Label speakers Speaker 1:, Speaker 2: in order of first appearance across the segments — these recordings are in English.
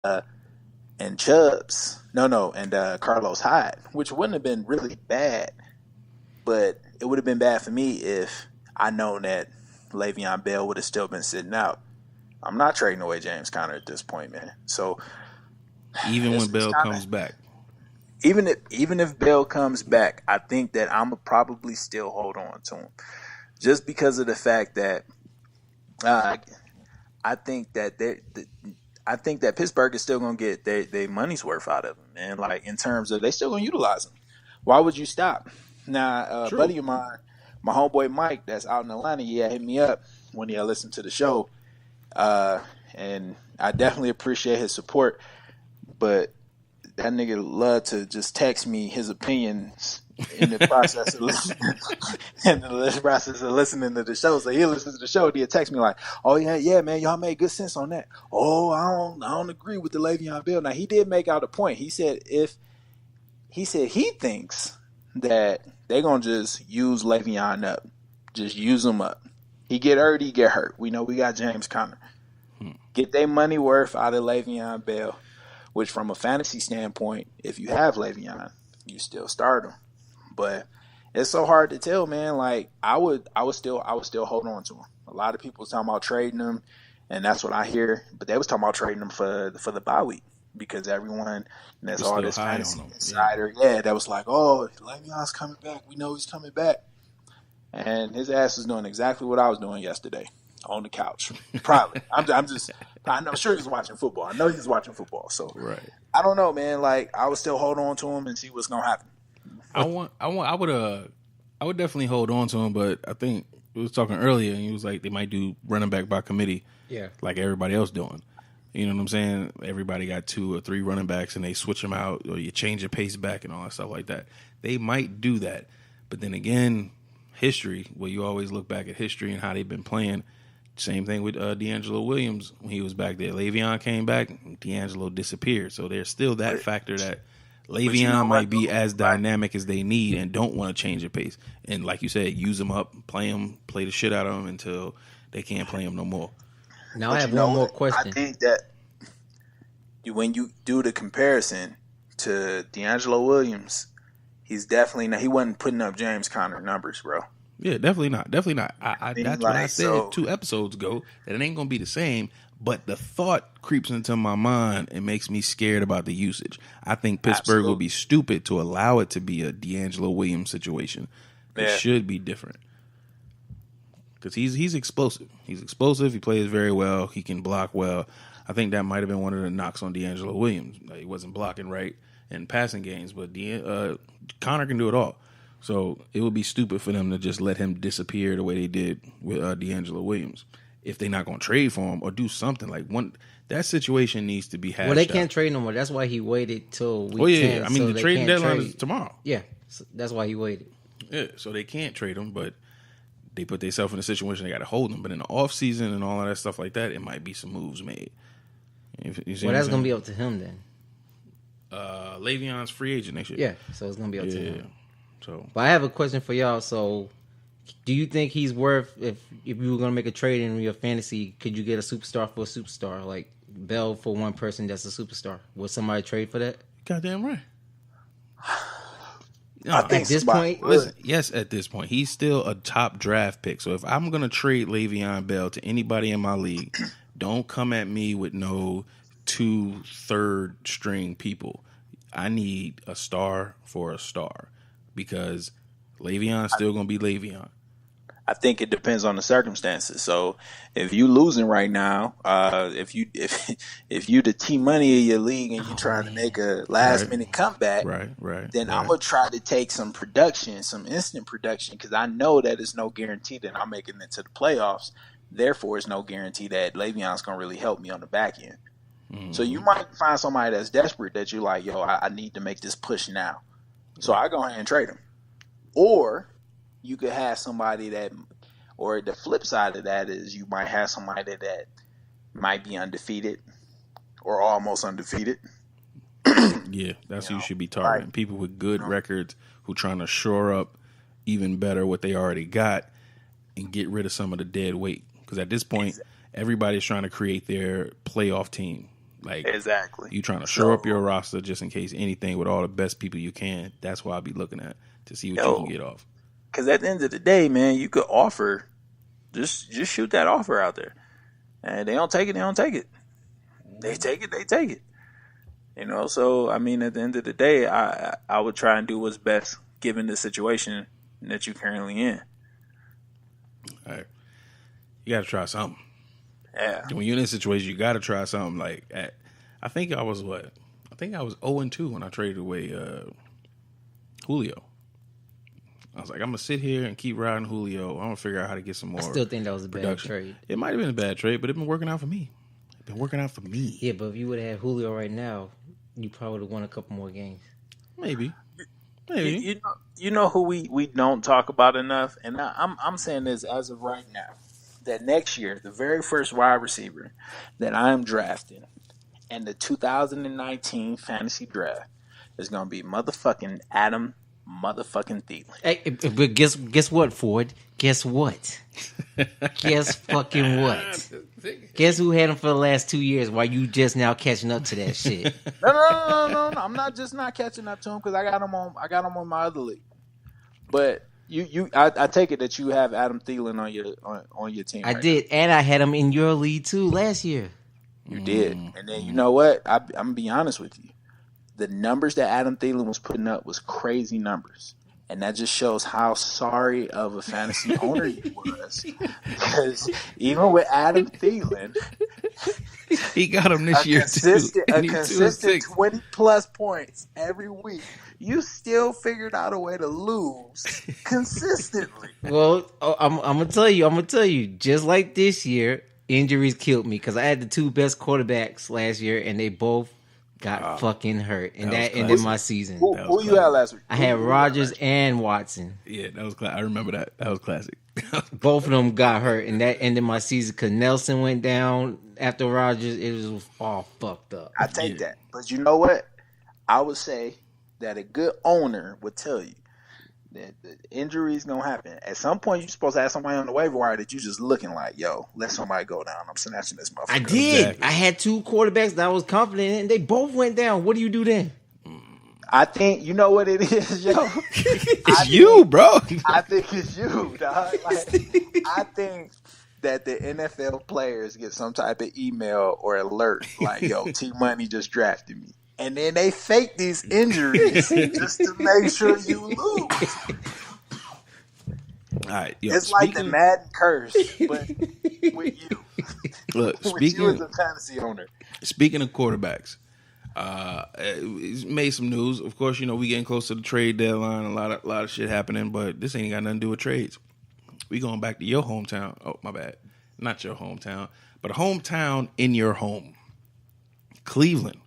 Speaker 1: and Chubbs. No, and Carlos Hyde, which wouldn't have been really bad, but it would have been bad for me if I known that Le'Veon Bell would have still been sitting out. I'm not trading away James Conner at this point, man. So
Speaker 2: Even when
Speaker 1: it's
Speaker 2: Bell
Speaker 1: kind of
Speaker 2: comes back.
Speaker 1: even if Bell comes back, I think that I'm gonna probably still hold on to him, just because of the fact that uh, I think that I think that Pittsburgh is still gonna get their money's worth out of him, man. Like in terms of they still gonna utilize him. Why would you stop? Now, a
Speaker 2: True.
Speaker 1: buddy of mine, my homeboy Mike, that's out in Atlanta, he had hit me up when he had listened to the show, and I definitely appreciate his support. But that nigga love to just text me his opinions in the process of listening, in the process of listening to the show. So he listens to the show, he'll text me like, "Oh yeah, man, y'all made good sense on that. Oh, I don't agree with the Le'Veon Bell." Now he did make out a point. He said he thinks that they're gonna just use Le'Veon up, just use him up. He get hurt, he get hurt. We know we got James Conner. Get their money worth out of Le'Veon Bell. Which, from a fantasy standpoint, if you have Le'Veon, you still start him. But it's so hard to tell, man. Like I would still hold on to him. A lot of people was talking about trading him, and that's what I hear. But they was talking about trading him for the bye week because everyone, and there's all this fantasy insider, that was like, oh, Le'Veon's coming back. We know he's coming back, and his ass is doing exactly what I was doing yesterday on the couch. Probably. I'm sure he's watching football. I know he's watching football. So
Speaker 2: Right.
Speaker 1: I don't know, man. Like I would still hold on to him and see what's gonna happen.
Speaker 2: I would definitely hold on to him, but I think we was talking earlier, and he was like they might do running back by committee, like everybody else doing. You know what I'm saying? Everybody got 2 or 3 running backs, and they switch them out, or you change your pace back and all that stuff like that. They might do that, but then again, history. Well, you always look back at history and how they've been playing. Same thing with D'Angelo Williams when he was back there. Le'Veon came back, D'Angelo disappeared. So there's still that factor that Le'Veon might be as dynamic as they need and don't want to change the pace. And like you said, use him up, play the shit out of him until they can't play him no more.
Speaker 3: Now I have one more question.
Speaker 1: I think that when you do the comparison to D'Angelo Williams, he's definitely not. He wasn't putting up James Conner numbers, bro.
Speaker 2: Yeah, definitely not. Definitely not. That's what I said 2 episodes ago, that it ain't going to be the same, but the thought creeps into my mind and makes me scared about the usage. I think Pittsburgh would be stupid to allow it to be a D'Angelo Williams situation. It should be different. Because he's explosive. He's explosive. He plays very well. He can block well. I think that might have been one of the knocks on D'Angelo Williams. He wasn't blocking right in passing games, but Connor can do it all. So it would be stupid for them to just let him disappear the way they did with D'Angelo Williams. If they're not going to trade for him or do something like that situation needs to be hashed
Speaker 3: Well, they can't
Speaker 2: out.
Speaker 3: trade no more. That's why he waited till week 10.
Speaker 2: I mean, the trading deadline is tomorrow.
Speaker 3: Yeah, so that's why he waited.
Speaker 2: Yeah, so they can't trade him, but they put themselves in a situation they got to hold him. But in the off season and all of that stuff like that, it might be some moves made.
Speaker 3: Well, that's going to be up to him then.
Speaker 2: Le'Veon's free agent next year.
Speaker 3: Yeah, so it's going to be up to him.
Speaker 2: So,
Speaker 3: but I have a question for y'all. So, do you think he's worth, if you were going to make a trade in your fantasy, could you get a superstar for a superstar? Like Bell for one person that's a superstar. Would somebody trade for that?
Speaker 2: Goddamn right.
Speaker 1: I think
Speaker 3: at this point,
Speaker 2: listen, yes, at this point, he's still a top draft pick. So if I'm going to trade Le'Veon Bell to anybody in my league, don't come at me with no 2 third string people. I need a star for a star because Le'Veon's still going to be Le'Veon.
Speaker 1: I think it depends on the circumstances. So if you losing right now, if you the T money of your league and you trying to make a last minute comeback, then I'm gonna try to take some production, some instant production, because I know that it's no guarantee that I'm making it to the playoffs. Therefore, it's no guarantee that Le'Veon's gonna really help me on the back end. Mm-hmm. So you might find somebody that's desperate that you're like, yo, I need to make this push now. So I go ahead and trade him. Or you could have somebody that, or the flip side of that is you might have somebody that might be undefeated or almost undefeated.
Speaker 2: Yeah, that's who you should be targeting. Like, people with good records who trying to shore up even better what they already got and get rid of some of the dead weight. Because at this point, everybody's trying to create their playoff team. Like
Speaker 1: exactly,
Speaker 2: you trying to shore up your roster just in case anything with all the best people you can. That's what I'll be looking at to see what you can get off.
Speaker 1: Because at the end of the day, man, you could offer, just shoot that offer out there, and they don't take it. They don't take it. They take it. They take it. You know. So I mean, at the end of the day, I would try and do what's best given the situation that you're currently in.
Speaker 2: All right. You got to try something.
Speaker 1: Yeah.
Speaker 2: When you're in this situation, you got to try something. Like, I think I was what? I think I was 0-2 when I traded away Julio. I was like, I'm going to sit here and keep riding Julio. I'm going to figure out how to get some more.
Speaker 3: I still think that was a
Speaker 2: production.
Speaker 3: bad trade.
Speaker 2: It might have been a bad trade, but it's been working out for me.
Speaker 3: Yeah, but if you would have had Julio right now, you probably would have won a couple more games.
Speaker 2: Maybe.
Speaker 1: You know who we don't talk about enough, and I'm saying this as of right now, that next year the very first wide receiver that I am drafting in the 2019 fantasy draft is going to be motherfucking Adam motherfucking Thielen.
Speaker 3: Hey, but guess what, Ford? Guess what? Guess fucking what? Guess who had him for the last 2 years while you just now catching up to that shit?
Speaker 1: No. I'm not catching up to him because I got him on my other league. But I take it that you have Adam Thielen on your team.
Speaker 3: I did, and I had him in your league too last year.
Speaker 1: You did, and then you know what? I'm gonna be honest with you. The numbers that Adam Thielen was putting up was crazy numbers. And that just shows how sorry of a fantasy owner you was. Because even with Adam Thielen,
Speaker 2: he got him this year too.
Speaker 1: A consistent 20-plus points every week. You still figured out a way to lose consistently.
Speaker 3: Well, I'm gonna tell you, just like this year, injuries killed me because I had the two best quarterbacks last year, and they both got fucking hurt, and that ended my season.
Speaker 1: Who you had last week?
Speaker 3: I had Rodgers and Watson.
Speaker 2: Yeah, that was I remember that. That was classic.
Speaker 3: Both of them got hurt, and that ended my season because Nelson went down after Rodgers. It was all fucked up.
Speaker 1: I take that, but you know what? I would say that a good owner would tell you that the injury is gonna happen. At some point, you're supposed to have somebody on the waiver wire that you just looking like, yo, let somebody go down. I'm snatching this motherfucker.
Speaker 3: I did. Exactly. I had two quarterbacks that I was confident in. They both went down. What do you do then?
Speaker 1: I think you know what it is, yo.
Speaker 2: It's you, bro.
Speaker 1: I think it's you, dog. Like, I think that the NFL players get some type of email or alert like, yo, T Money just drafted me. And then they fake these injuries just to make sure you lose.
Speaker 2: All right, yo,
Speaker 1: it's like the Madden curse, but with you.
Speaker 2: Look,
Speaker 1: with you as a fantasy owner.
Speaker 2: Speaking of quarterbacks, it's made some news. Of course, you know we getting close to the trade deadline. A lot of shit happening, but this ain't got nothing to do with trades. We going back to your hometown. Oh, my bad, not your hometown, but a hometown in your home, Cleveland.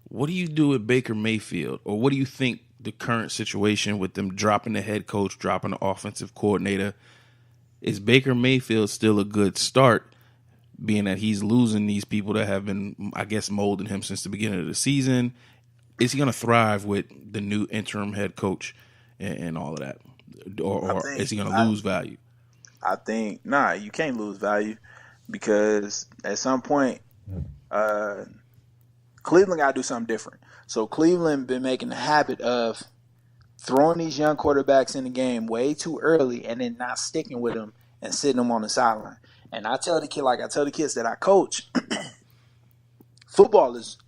Speaker 2: What do you do with Baker Mayfield, or what do you think the current situation with them dropping the head coach, dropping the offensive coordinator? Is Baker Mayfield still a good start, being that he's losing these people that have been, I guess, molding him since the beginning of the season? Is he going to thrive with the new interim head coach and all of that? Or is he going to lose value?
Speaker 1: I think, you can't lose value because at some point, Cleveland got to do something different. So Cleveland been making the habit of throwing these young quarterbacks in the game way too early and then not sticking with them and sitting them on the sideline. And I tell the kids that I coach, football is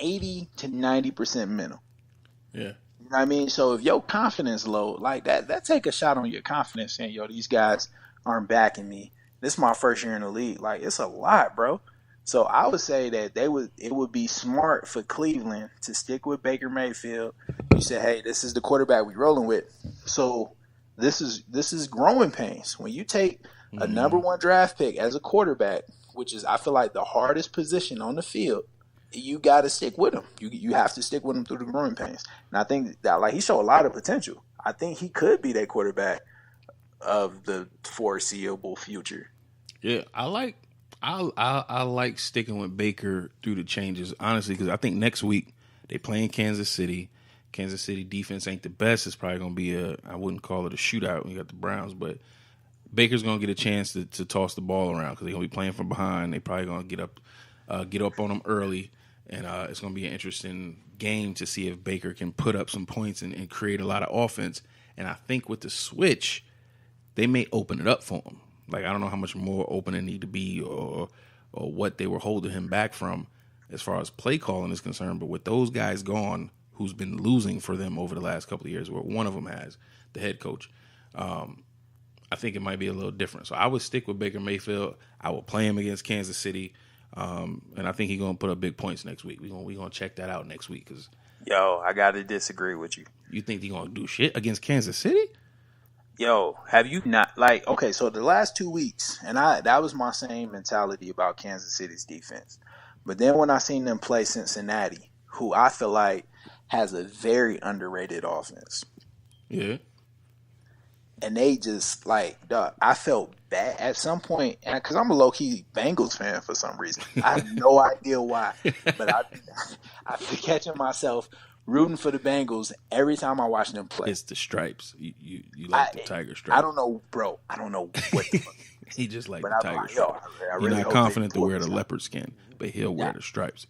Speaker 1: 80 to 90% mental.
Speaker 2: Yeah.
Speaker 1: You know what I mean? So if your confidence low like that take a shot on your confidence saying, yo, these guys aren't backing me. This is my first year in the league. Like, it's a lot, bro. So I would say that it would be smart for Cleveland to stick with Baker Mayfield. You say, hey, this is the quarterback we rolling with. So this is growing pains. When you take a number one draft pick as a quarterback, which is I feel like the hardest position on the field, you got to stick with him. You have to stick with him through the growing pains. And I think that he showed a lot of potential. I think he could be that quarterback of the foreseeable future.
Speaker 2: Yeah, I like sticking with Baker through the changes, honestly, because I think next week they play in Kansas City. Kansas City defense ain't the best. It's probably going to be I wouldn't call it a shootout when you got the Browns, but Baker's going to get a chance to toss the ball around because they're going to be playing from behind. They probably going to get up get up on them early, and it's going to be an interesting game to see if Baker can put up some points and create a lot of offense. And I think with the switch, they may open it up for him. Like, I don't know how much more open it need to be or what they were holding him back from as far as play calling is concerned. But with those guys gone, who's been losing for them over the last couple of years, where one of them has, the head coach, I think it might be a little different. So I would stick with Baker Mayfield. I will play him against Kansas City. And I think he's going to put up big points next week. We're going to check that out next week.
Speaker 1: Yo, I got to disagree with you.
Speaker 2: You think he's going to do shit against Kansas City?
Speaker 1: Yo, have you not, like, okay, so the last 2 weeks, and that was my same mentality about Kansas City's defense. But then when I seen them play Cincinnati, who I feel like has a very underrated offense.
Speaker 2: Yeah.
Speaker 1: And they just, like, dog, I felt bad at some point, because I'm a low-key Bengals fan for some reason. I have no idea why, but I've been catching myself rooting for the Bengals every time I watch them play.
Speaker 2: It's the stripes. You like the tiger stripes.
Speaker 1: I don't know, bro. I don't know what the fuck.
Speaker 2: He just like
Speaker 1: but
Speaker 2: the tiger stripes. You're not confident to wear the leopard skin, but he'll wear the stripes.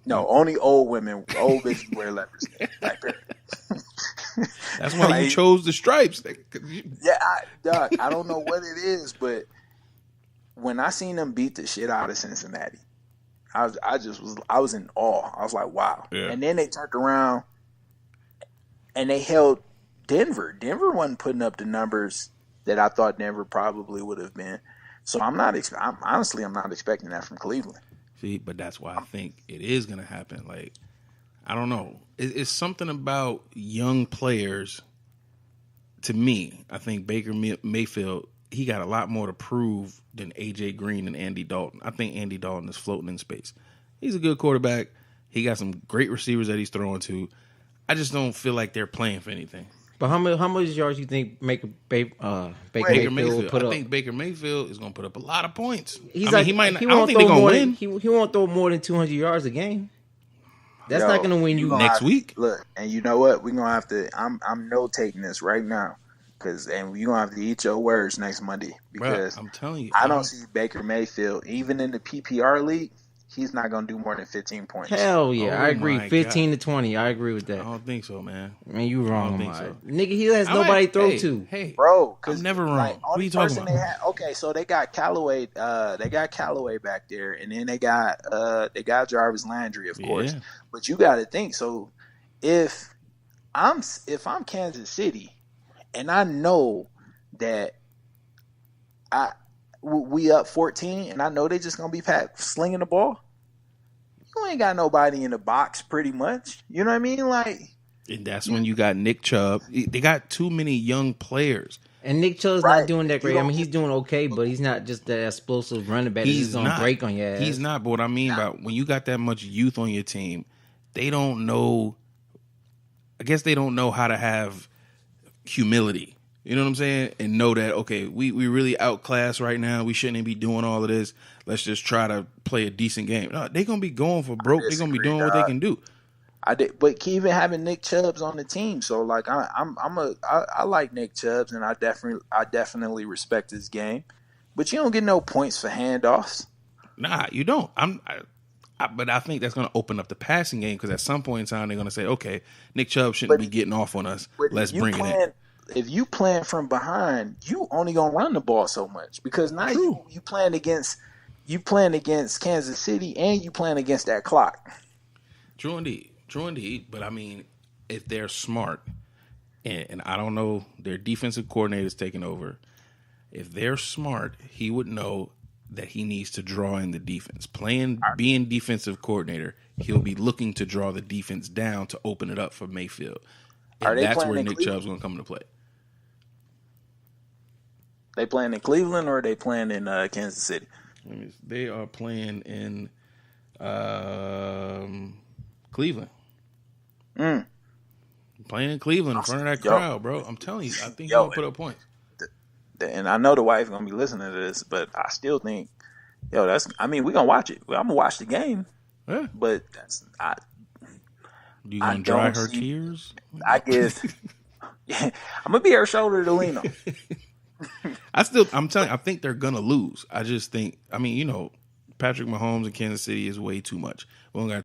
Speaker 1: No, only old bitches wear leopard skin. Like,
Speaker 2: that's why you chose the stripes.
Speaker 1: I don't know what it is, but when I seen them beat the shit out of Cincinnati, I was in awe. I was like, wow. Yeah. And then they turned around and they held Denver. Denver wasn't putting up the numbers that I thought Denver probably would have been. So I'm not expecting that from Cleveland.
Speaker 2: See, but that's why I think it is going to happen. Like, I don't know. It's something about young players. To me, I think Baker Mayfield, he got a lot more to prove than A.J. Green and Andy Dalton. I think Andy Dalton is floating in space. He's a good quarterback. He got some great receivers that he's throwing to. I just don't feel like they're playing for anything.
Speaker 3: But how much yards do you think Baker Mayfield will put up?
Speaker 2: I think Baker Mayfield is going to put up a lot of points.
Speaker 3: I don't think they're going to win. He won't throw more than 200 yards a game. That's not going to win you
Speaker 2: next week.
Speaker 1: Look, and you know what? We're going to have to. I'm notating this right now, and you're going to have to eat your words next Monday, because
Speaker 2: I'm telling you,
Speaker 1: I don't see Baker Mayfield even in the PPR league. He's not going to do more than 15 points.
Speaker 3: Hell yeah, I agree. 15 to 20. I agree with that.
Speaker 2: I don't think so, man.
Speaker 3: Man, you wrong.
Speaker 2: I don't think so.
Speaker 3: Nigga, he has nobody to throw to.
Speaker 2: Hey,
Speaker 1: bro,
Speaker 2: I'm never wrong. Like, what are you talking about?
Speaker 1: Okay, so they got Callaway. They got Callaway back there, and then they got Jarvis Landry, of course. But you got to think. So if I'm Kansas City, and I know that we up 14, and I know they just gonna be slinging the ball. You ain't got nobody in the box, pretty much. You know what I mean? Like,
Speaker 2: and that's when you got Nick Chubb. They got too many young players,
Speaker 3: and Nick Chubb's not doing that great. I mean, he's doing okay, but he's not just that explosive running back. He's gonna break on your ass.
Speaker 2: He's not. But what I mean about when you got that much youth on your team, they don't know. I guess they don't know how to have humility. You know what I'm saying? And know that, okay, we really outclassed right now. We shouldn't be doing all of this. Let's just try to play a decent game. No, they're going to be going for broke. They're going to be doing what they can do.
Speaker 1: But even having Nick Chubb's on the team, so like I like Nick Chubb's, and I definitely respect his game. But you don't get no points for handoffs.
Speaker 2: Nah, you don't. But I think that's going to open up the passing game, because at some point in time they're going to say, okay, Nick Chubb shouldn't be getting off on us. Let's bring it in.
Speaker 1: If you playing from behind, you only gonna run the ball so much, because now you playing against Kansas City, and you playing against that clock.
Speaker 2: True indeed. But I mean, if they're smart, and I don't know, their defensive coordinator's taking over. If they're smart, he would know that he needs to draw in the defense. Being defensive coordinator, he'll be looking to draw the defense down to open it up for Mayfield. And that's where Nick Chubb's going to come into play.
Speaker 1: They playing in Cleveland, or are they playing in Kansas City?
Speaker 2: They are playing in Cleveland. Playing in Cleveland in front of that crowd, bro. I'm telling you, I think he's going to put up points.
Speaker 1: And I know the wife's going to be listening to this, but I still think, we're going to watch it. I'm going to watch the game.
Speaker 2: Yeah.
Speaker 1: But
Speaker 2: you going to dry her tears?
Speaker 1: I guess. I'm going to be her shoulder to lean on.
Speaker 2: I'm telling you, I think they're going to lose. I just think, Patrick Mahomes in Kansas City is way too much. We don't got